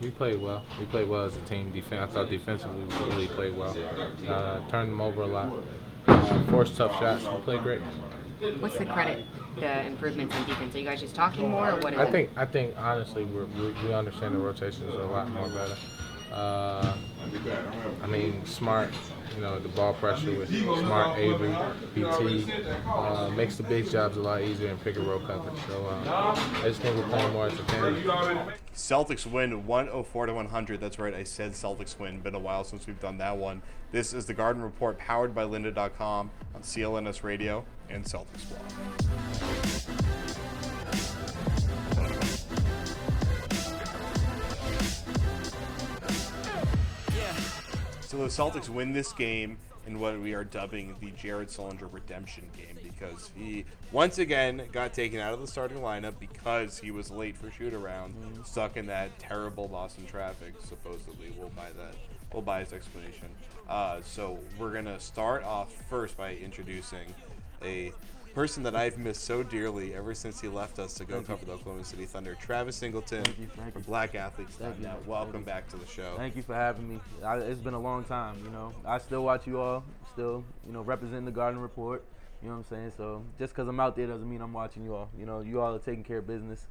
We played well. We played well as a team. I thought defensively we really played well. Turned them over a lot. Forced tough shots. We played great. What's the credit, the improvements in defense? Are you guys just talking more, or what is I it? think I think honestly we understand the rotations a lot more better. Uh, I mean, Smart, the ball pressure with Smart, Avery, BT makes the big jobs a lot easier in pick and roll coverage. So I just think we're playing more as a team. Celtics win 104 to 100. That's right, I said Celtics win. Been a while since we've done that one. This is the Garden Report powered by lynda.com on CLNS Radio and Celtics Blog. So the Celtics win this game in what we are dubbing the Jared Sullinger redemption game, because he once again got taken out of the starting lineup because he was late for shoot around, stuck in that terrible Boston traffic. Supposedly, we'll buy that. We'll buy his explanation. So we're gonna start off first by introducing a person that I've missed so dearly ever since he left us to go cover the Oklahoma City Thunder, Travis Singleton from Black Athletes. Now, welcome back to the show. Thank you for having me. It's been a long time, I still watch you all, still, representing the Garden Report. You know what I'm saying? So just because I'm out there doesn't mean I'm watching you all. You all are taking care of business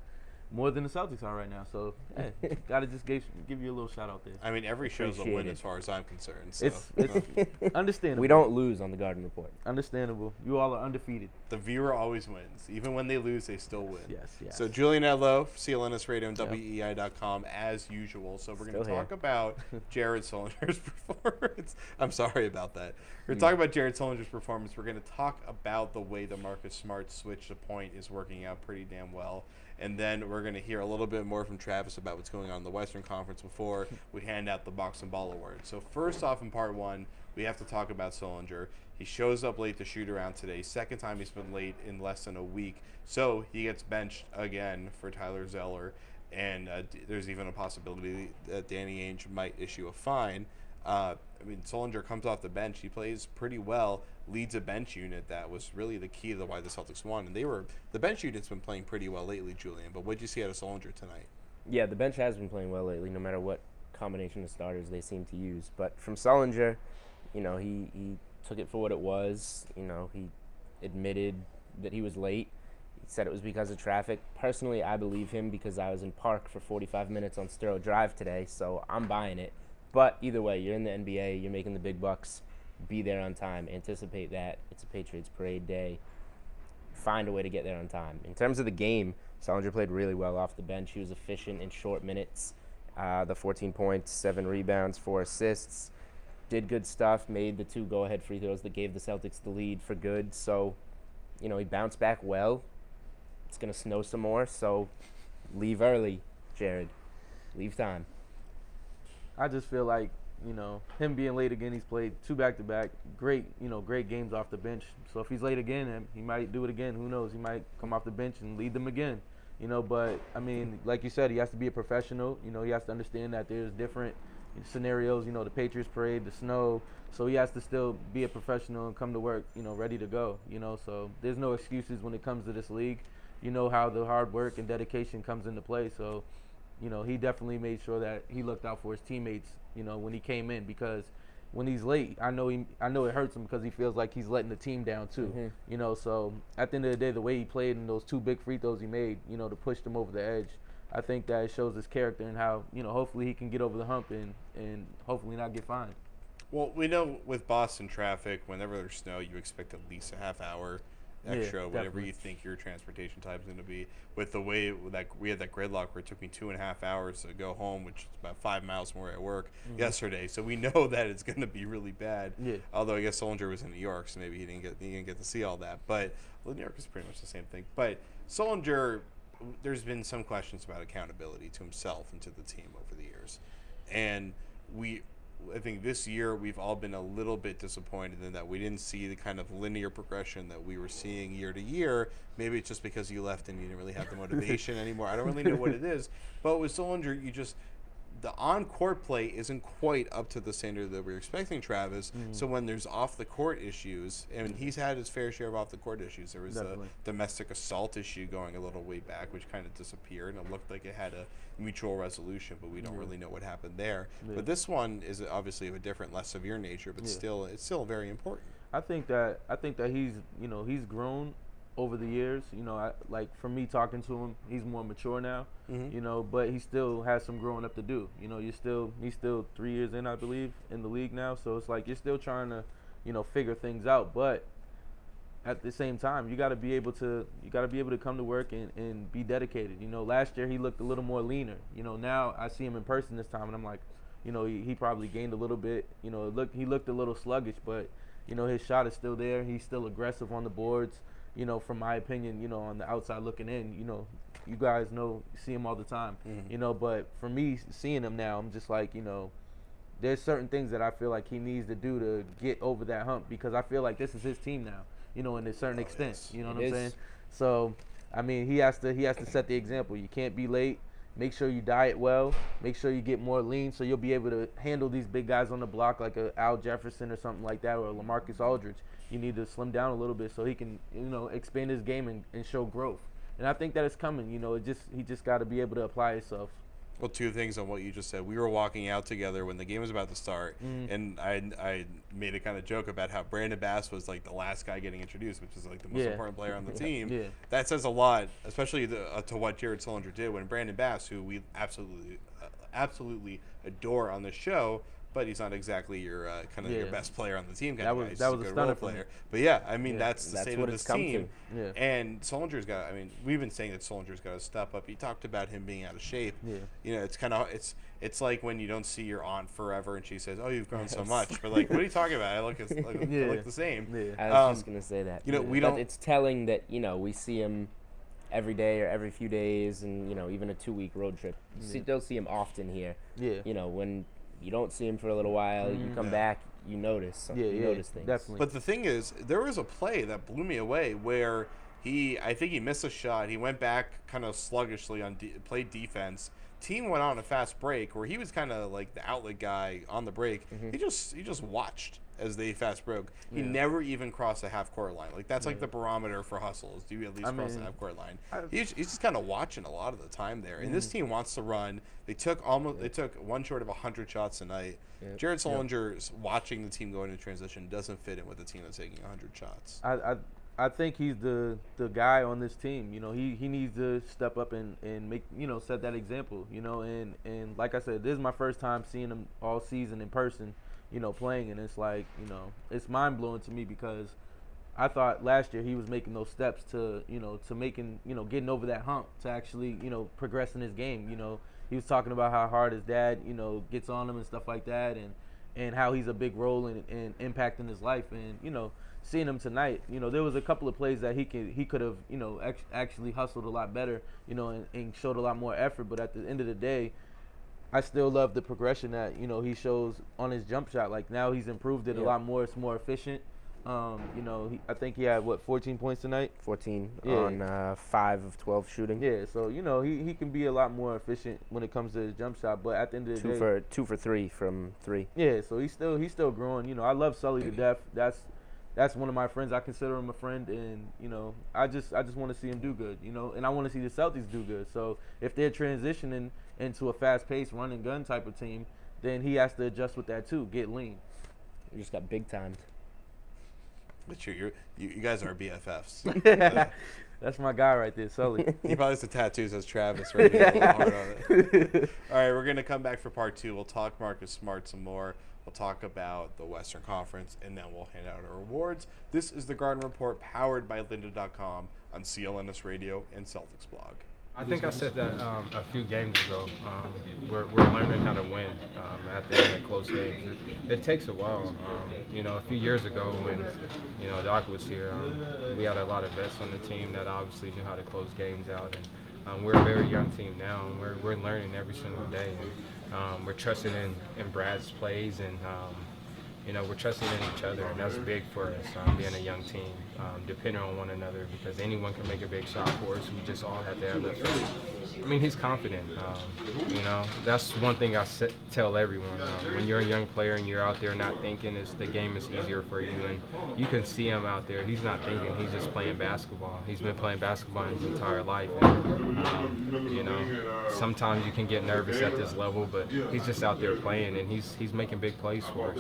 more than the Celtics are right now. So, hey, gotta just give you a little shout out there. I mean, every show's a Appreciate win it. as far as I'm concerned. So. It's understandable. We don't lose on the Garden Report. Understandable. You all are undefeated. The viewer always wins. Even when they lose, they still win. Yes. So Julian Edlow, CLNS Radio and WEI.com as usual. So we're going to talk about Jared Sullinger's performance. I'm sorry about that. We're going to talk about Jared Sullinger's performance. We're going to talk about the way the Marcus Smart switch to point is working out pretty damn well. And then we're going to hear a little bit more from Travis about what's going on in the Western Conference before we hand out the Box and Ball Award. So first off, in part one, we have to talk about Sullinger. He shows up late to shoot around today. Second time he's been late in less than a week. So he gets benched again for Tyler Zeller. And there's even a possibility that Danny Ainge might issue a fine. Sullinger comes off the bench. He plays pretty well, leads a bench unit that was really the key to why the Celtics won. And the bench unit's been playing pretty well lately, Julian. But what did you see out of Sullinger tonight? Yeah, the bench has been playing well lately, no matter what combination of starters they seem to use. But from Sullinger, he took it for what it was. He admitted that he was late. He said it was because of traffic. Personally, I believe him because I was in park for 45 minutes on Sturrow Drive today, so I'm buying it. But either way, you're in the NBA, you're making the big bucks. Be there on time. Anticipate that. It's a Patriots parade day. Find a way to get there on time. In terms of the game, Sullinger played really well off the bench. He was efficient in short minutes. The 14 points, 7 rebounds, 4 assists. Did good stuff, made the 2 go-ahead free throws that gave the Celtics the lead for good. So, he bounced back well. It's going to snow some more, so leave early, Jared. Leave time. I just feel like, him being late again, he's played 2 back-to-back, great games off the bench. So if he's late again, he might do it again. Who knows? He might come off the bench and lead them again. But, like you said, he has to be a professional. He has to understand that there's different scenarios, the Patriots parade, the snow. So he has to still be a professional and come to work, ready to go. So there's no excuses when it comes to this league. How the hard work and dedication comes into play. So, he definitely made sure that he looked out for his teammates, when he came in, because when he's late, I know it hurts him because he feels like he's letting the team down too. So at the end of the day, the way he played and those 2 big free throws he made, to push them over the edge, I think that it shows his character and how, hopefully he can get over the hump and hopefully not get fined. Well, we know with Boston traffic, whenever there's snow, you expect at least a half hour extra, whatever definitely. you think your transportation time is going to be. With the way that we had that gridlock where it took me 2.5 hours to go home, which is about 5 miles from where I work yesterday. So we know that it's going to be really bad. Yeah. Although I guess Sullinger was in New York, so maybe he didn't get to see all that. But New York is pretty much the same thing. But Sullinger, there's been some questions about accountability to himself and to the team over the years, and I think this year we've all been a little bit disappointed in that we didn't see the kind of linear progression that we were seeing year to year. Maybe it's just because you left and you didn't really have the motivation anymore. I don't really know what it is. But with Sullinger, the on-court play isn't quite up to the standard that we're expecting Travis. So when there's off-the-court issues, and he's had his fair share of off-the-court issues. There was Definitely. a domestic assault issue going a little way back, which kind of disappeared, and it looked like it had a mutual resolution, but we don't really know what happened there. But this one is obviously of a different, less severe nature, but still, it's still very important. I think that he's he's grown over the years. Like for me talking to him, he's more mature now. But he still has some growing up to do. He's still 3 years in, I believe, in the league now. So it's like you're still trying to figure things out. But at the same time, you got to be able to come to work and be dedicated. Last year he looked a little more leaner. Now I see him in person this time, and I'm like, he probably gained a little bit. He looked a little sluggish, but his shot is still there. He's still aggressive on the boards. From my opinion, on the outside looking in, you guys see him all the time. But for me, seeing him now, I'm just like, there's certain things that I feel like he needs to do to get over that hump, because I feel like this is his team now, in a certain extent. Yes. You know what I'm saying? So, I mean, he has to set the example. You can't be late. Make sure you diet well. Make sure you get more lean, so you'll be able to handle these big guys on the block like a Al Jefferson or something like that, or a LaMarcus Aldridge. You need to slim down a little bit so he can, expand his game and show growth. And I think that it's coming. He just got to be able to apply himself. Well, two things on what you just said. We were walking out together when the game was about to start, and I made a kind of joke about how Brandon Bass was like the last guy getting introduced, which is like the most important player on the team. That says a lot, especially to what Jared Sullinger did when Brandon Bass, who we absolutely adore on the show, but he's not exactly your kind of your best player on the team. Kind of guy. He's that was a a good stunner role player. But yeah, I mean that's the state what of it's this come team. to. Yeah. And Sullinger's got. I mean, we've been saying that Sullinger's got to step up. He talked about him being out of shape. Yeah. It's kind of it's like when you don't see your aunt forever and she says, "Oh, you've grown so much." But like, what are you talking about? I look the same. Yeah. I was just gonna say that. We But don't. It's telling that we see him every day or every few days, and even a 2-week road trip. You'll see him often here. Yeah. When you don't see him for a little while, you come back, you notice something. You notice things. Definitely. But the thing is, there was a play that blew me away where I think he missed a shot. He went back kind of sluggishly played defense. Team went on a fast break where he was kind of like the outlet guy on the break. He just watched as they fast broke. He never even crossed the half-court line. Like, that's like the barometer for hustles. Do you at least cross the half-court line? He's just kind of watching a lot of the time there. And this team wants to run. They took one short of 100 shots tonight. Jared Sullinger's watching the team go into transition doesn't fit in with the team that's taking 100 shots. I think he's the guy on this team. He needs to step up and make set that example. And like I said, this is my first time seeing him all season in person. Playing, and it's like, it's mind blowing to me, because I thought last year he was making those steps to making, getting over that hump to actually, progressing his game. He was talking about how hard his dad, gets on him and stuff like that, and how he's a big role in impacting his life. And, seeing him tonight, there was a couple of plays that he could have, actually hustled a lot better, and showed a lot more effort. But at the end of the day, I still love the progression that he shows on his jump shot. Like, now he's improved it a lot more. It's more efficient. I think he had 14 points tonight. 14 on 5 of 12 shooting. Yeah, so he can be a lot more efficient when it comes to his jump shot. But at the end of the day, 2 for 3 from 3. Yeah, so he's still growing. I love Sully to death. That's one of my friends. I consider him a friend, and I just want to see him do good. And I want to see the Celtics do good. So if they're transitioning into a fast-paced run and gun type of team, then he has to adjust with that too. Get lean. You just got big timed. But you guys are BFFs. That's my guy right there, Sully. He probably has the tattoos as Travis right here. A little hard on it. All right, we're going to come back for part 2. We'll talk Marcus Smart some more. We'll talk about the Western Conference, and then we'll hand out our awards. This is the Garden Report, powered by lynda.com on CLNS Radio and Celtics Blog. I think I said that a few games ago. We're learning how to win at the end of close games. It takes a while. A few years ago when Doc was here, we had a lot of vets on the team that obviously knew how to close games out. And we're a very young team now, and we're learning every single day. And we're trusting in Brad's plays and we're trusting in each other, and that's big for us, being a young team, depending on one another, because anyone can make a big shot for us. We just all have to have that. I mean, he's confident. That's one thing I tell everyone. When you're a young player and you're out there not thinking, the game is easier for you, and you can see him out there. He's not thinking. He's just playing basketball. He's been playing basketball his entire life. And, sometimes you can get nervous at this level, but he's just out there playing, and he's making big plays for us.